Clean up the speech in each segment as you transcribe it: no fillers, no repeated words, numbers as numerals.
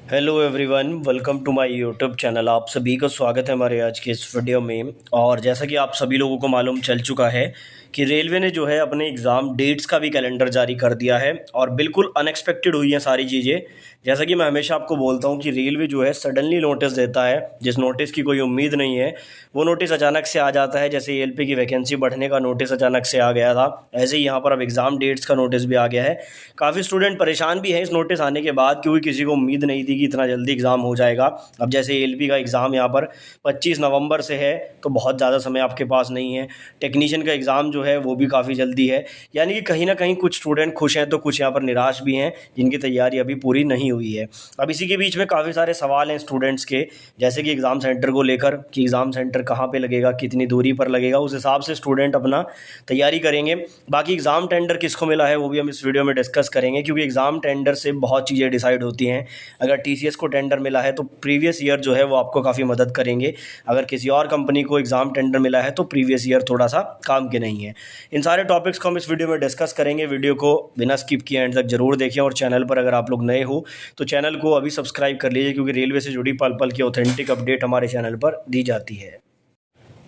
Hello everyone, welcome to my YouTube channel. आप सभी का स्वागत है हमारे आज के इस वीडियो में। और जैसा कि आप सभी लोगों को मालूम चल चुका है कि रेलवे ने जो है अपने एग्ज़ाम डेट्स का भी कैलेंडर जारी कर दिया है और बिल्कुल अनएक्सपेक्टेड हुई हैं सारी चीज़ें। जैसा कि मैं हमेशा आपको बोलता हूं कि रेलवे जो है सडनली नोटिस देता है, जिस नोटिस की कोई उम्मीद नहीं है वो नोटिस अचानक से आ जाता है। जैसे एएलपी की वैकेंसी बढ़ने का नोटिस अचानक से आ गया था, ऐसे ही यहाँ पर अब एग्ज़ाम डेट्स का नोटिस भी आ गया है। काफ़ी स्टूडेंट परेशान भी हैं इस नोटिस आने के बाद, क्योंकि किसी को उम्मीद नहीं थी कि इतना जल्दी एग्ज़ाम हो जाएगा। अब जैसे एएलपी का एग्ज़ाम यहाँ पर 25 नवंबर से है, तो बहुत ज़्यादा समय आपके पास नहीं है। टेक्नीशियन का एग्ज़ाम जो है वो भी काफ़ी जल्दी है। यानी कि कहीं ना कहीं कुछ स्टूडेंट खुश हैं तो कुछ यहाँ पर निराश भी हैं, जिनकी तैयारी अभी पूरी नहीं हुई है। अब इसी के बीच में काफ़ी सारे सवाल हैं स्टूडेंट्स के, जैसे कि एग्ज़ाम सेंटर को लेकर कि एग्ज़ाम सेंटर कहाँ पे लगेगा, कितनी दूरी पर लगेगा, उस हिसाब से स्टूडेंट अपना तैयारी करेंगे। बाकी एग्ज़ाम टेंडर किसको मिला है वो भी हम इस वीडियो में डिस्कस करेंगे, क्योंकि एग्ज़ाम टेंडर से बहुत चीज़ें डिसाइड होती हैं। अगर टीसीएस को टेंडर मिला है तो प्रीवियस ईयर जो है वो आपको काफ़ी मदद करेंगे। अगर किसी और कंपनी को एग्ज़ाम टेंडर मिला है तो प्रीवियस ईयर थोड़ा सा काम के नहीं है। इन सारे टॉपिक्स को हम इस वीडियो में डिस्कस करेंगे। वीडियो को बिना स्किप किए एंड तक जरूर देखें, और चैनल पर अगर आप लोग नए हो तो चैनल को अभी सब्सक्राइब कर लीजिए, क्योंकि रेलवे से जुड़ी पल पल की ऑथेंटिक अपडेट हमारे चैनल पर दी जाती है।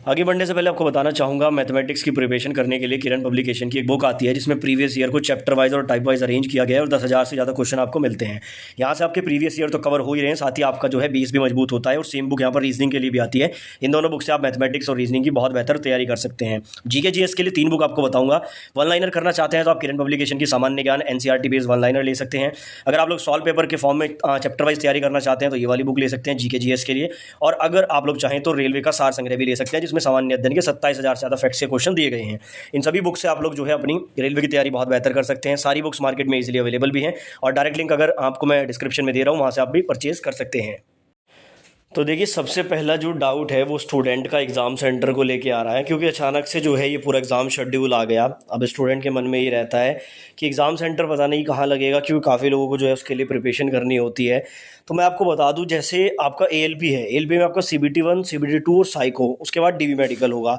आगे बढ़ने से पहले आपको बताना चाहूँगा, मैथमेटिक्स की प्रिपरेशन करने के लिए किरण पब्लिकेशन की एक बुक आती है, जिसमें प्रीवियस ईयर को चैप्टर वाइज और टाइप वाइज अरेंज किया गया है और 10,000 से ज़्यादा क्वेश्चन आपको मिलते हैं। यहाँ से आपके प्रीवियस ईयर तो कवर हो ही रहे हैं, साथ ही आपका जो है बेस भी मजबूत होता है। और सेम बुक यहाँ पर रीजनिंग के लिए भी आती है। इन दोनों बुक से आप मैथमेटिक्स और रीजनिंग की बहुत बेहतर तैयारी कर सकते हैं। जीके जीएस के लिए 3 बुक आपको बताऊँगा। वन लाइनर करना चाहते हैं तो आप किरण पब्लिकेशन की सामान्य ज्ञान एनसीईआरटी बेस्ड वन लाइनर ले सकते हैं। अगर आप लोग सॉल्व पेपर के फॉर्म में चैप्टर वाइज तैयारी करना चाहते हैं तो ये वाली बुक ले सकते हैं जीके जीएस के लिए। और अगर आप लोग चाहें तो रेलवे का सार संग्रह भी ले सकते हैं, जिसमें सामान्य अध्ययन के 27,000 से ज़्यादा फैक्ट्स के क्वेश्चन दिए गए हैं। इन सभी बुक से आप लोग जो है अपनी रेलवे की तैयारी बहुत बेहतर कर सकते हैं। सारी बुक्स मार्केट में इजीली अवेलेबल भी हैं, और डायरेक्ट लिंक अगर आपको मैं डिस्क्रिप्शन में दे रहा हूँ, वहाँ से आप भी परचेज कर सकते हैं। तो देखिए, सबसे पहला जो डाउट है वो स्टूडेंट का एग्ज़ाम सेंटर को लेके आ रहा है, क्योंकि अचानक से जो है ये पूरा एग्ज़ाम शेड्यूल आ गया। अब स्टूडेंट के मन में ये रहता है कि एग्ज़ाम सेंटर पता नहीं कहाँ लगेगा, क्योंकि काफ़ी लोगों को जो है उसके लिए प्रिपरेशन करनी होती है। तो मैं आपको बता दूं, जैसे आपका एएलपी है, एएलपी में आपका सीबीटी 1, सीबीटी 2 और साइको, उसके बाद डीवी मेडिकल होगा।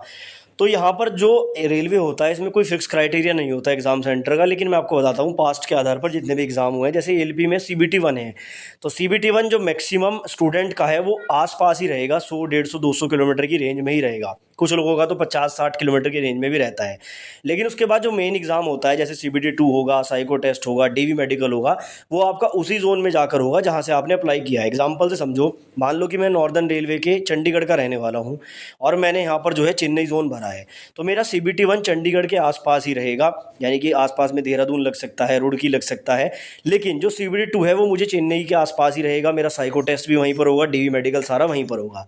तो यहाँ पर जो रेलवे होता है इसमें कोई फिक्स क्राइटेरिया नहीं होता एग्ज़ाम सेंटर का, लेकिन मैं आपको बताता हूँ पास्ट के आधार पर जितने भी एग्ज़ाम हुए हैं। जैसे एएलपी में सीबीटी 1 है, तो सीबीटी 1 जो मैक्सिमम स्टूडेंट का है वो आसपास ही रहेगा, 100, 150, 200 किलोमीटर की रेंज में ही रहेगा। कुछ लोगों का तो 50-60 किलोमीटर की रेंज में भी रहता है। लेकिन उसके बाद जो मेन एग्ज़ाम होता है, जैसे सीबीटी 2 होगा, साइको टेस्ट होगा, डीवी मेडिकल होगा, वो आपका उसी जोन में जाकर होगा जहाँ से आपने अप्लाई किया है। एग्जाम्पल से समझो, मान लो कि मैं नॉर्दर्न रेलवे के चंडीगढ़ का रहने वाला हूँ और मैंने यहाँ पर जो है चेन्नई जोन भरा है, तो मेरा सीबीटी 1 चंडीगढ़ के आसपास ही रहेगा। यानी कि आसपास में देहरादून लग सकता है, रुड़की लग सकता है। लेकिन जो सीबीटी 2 है वो मुझे चेन्नई के आसपास ही रहेगा। मेरा साइको टेस्ट भी वहीं पर होगा, डीवी मेडिकल सारा वहीं पर होगा।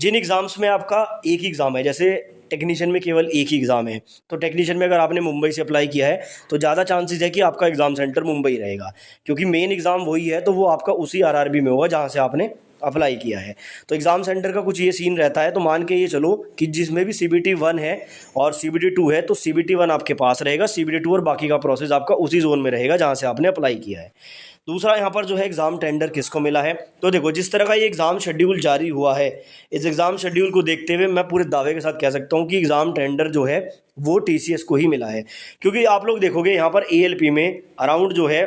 जिन एग्ज़ाम्स में आपका एक ही एग्ज़ाम है, जैसे टेक्नीशियन में केवल एक ही एग्ज़ाम है, तो टेक्नीशियन में अगर आपने मुंबई से अप्लाई किया है तो ज़्यादा चांसेस है कि आपका एग्ज़ाम सेंटर मुंबई रहेगा, क्योंकि मेन एग्ज़ाम वही है, तो वो आपका उसी आरआरबी में होगा जहाँ से आपने अप्लाई किया है। तो एग्ज़ाम सेंटर का कुछ ये सीन रहता है। तो मान के ये चलो कि जिसमें भी सीबीटी 1 है और सीबीटी 2 है, तो सीबीटी 1 आपके पास रहेगा, सीबीटी 2 और बाकी का प्रोसेस आपका उसी जोन में रहेगा जहाँ से आपने अप्लाई किया है। दूसरा, यहाँ पर जो है एग्ज़ाम टेंडर किसको मिला है, तो देखो जिस तरह का ये एग्ज़ाम शेड्यूल जारी हुआ है, इस एग्ज़ाम शेड्यूल को देखते हुए मैं पूरे दावे के साथ कह सकता हूँ कि एग्ज़ाम टेंडर जो है वो टीसीएस को ही मिला है। क्योंकि आप लोग देखोगे यहाँ पर एएलपी में अराउंड जो है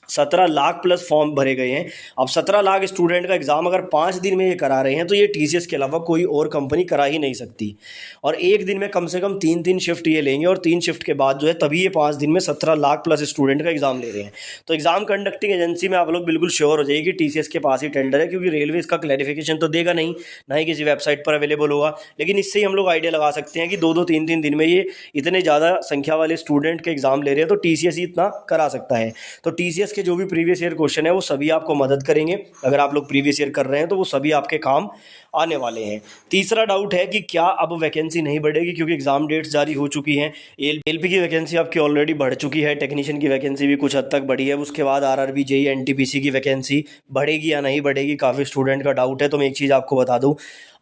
17 लाख प्लस फॉर्म भरे गए हैं। अब 17 लाख स्टूडेंट का एग्ज़ाम अगर 5 दिन में ये करा रहे हैं, तो ये टीसीएस के अलावा कोई और कंपनी करा ही नहीं सकती। और एक दिन में कम से कम 3-3 शिफ्ट ये लेंगे, और 3 शिफ्ट के बाद जो है तभी ये 5 दिन में 17 लाख प्लस स्टूडेंट का एग्ज़ाम ले रहे हैं। तो एग्ज़ाम कंडक्टिंग एजेंसी में आप लोग बिल्कुल श्योर हो जाइए कि टीसीएस के पास ही टेंडर है, क्योंकि रेलवे इसका क्लैरिफिकेशन तो देगा नहीं, ना ही किसी वेबसाइट पर अवेलेबल होगा। लेकिन इससे ही हम लोग आइडिया लगा सकते हैं कि 2-2, 3-3 दिन में ये इतने ज़्यादा संख्या वाले स्टूडेंट के एग्ज़ाम ले रहे हैं, तो टीसीएस ही इतना करा सकता है। तो टीसीएस के जो भी प्रीवियस ईयर क्वेश्चन है वो सभी आपको मदद करेंगे। अगर आप लोग प्रीवियस ईयर कर रहे हैं तो वो सभी आपके काम आने वाले हैं। तीसरा डाउट है कि क्या अब वैकेंसी नहीं बढ़ेगी, क्योंकि एग्जाम डेट्स जारी हो चुकी हैं। एलपी की वैकेंसी आपकी ऑलरेडी बढ़ चुकी है, टेक्नीशियन की वैकेंसी भी कुछ हद तक बढ़ी है। उसके बाद आरआरबी, जेईई, एनटीपीसी की वैकेंसी बढ़ेगी या नहीं बढ़ेगी, काफ़ी स्टूडेंट का डाउट है। तो मैं एक चीज़ आपको बता दूं,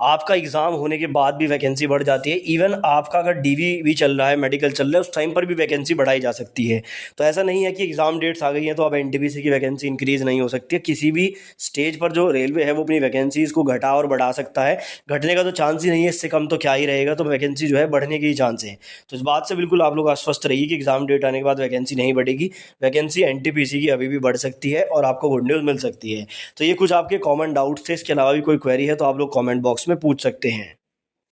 आपका एग्ज़ाम होने के बाद भी वैकेंसी बढ़ जाती है। इवन आपका अगर डीवी भी चल रहा है, मेडिकल चल रहा है, उस टाइम पर भी वैकेंसी बढ़ाई जा सकती है। तो ऐसा नहीं है कि एग्ज़ाम डेट्स आ गई हैं तो अब एनटीपीसी की वैकेंसी इंक्रीज़ नहीं हो सकती है। किसी भी स्टेज पर जो रेलवे है वो अपनी वैकेंसीज़ को घटा और बढ़ा सकता है, घटने का तो चांस ही नहीं है, इससे कम तो क्या ही रहेगा, तो वैकेंसी जो है बढ़ने के ही चांस है। तो इस बात से बिल्कुल आप लोग आश्वस्त रहिए कि एग्ज़ाम डेट आने के बाद वैकेंसी नहीं बढ़ेगी, वैकेंसी एनटीपीसी की अभी भी बढ़ सकती है और आपको गुड न्यूज़ मिल सकती है। तो ये कुछ आपके कॉमन डाउट्स थे, इसके अलावा भी कोई क्वेरी है तो आप लोग कॉमेंट बॉक्स में पूछ सकते हैं।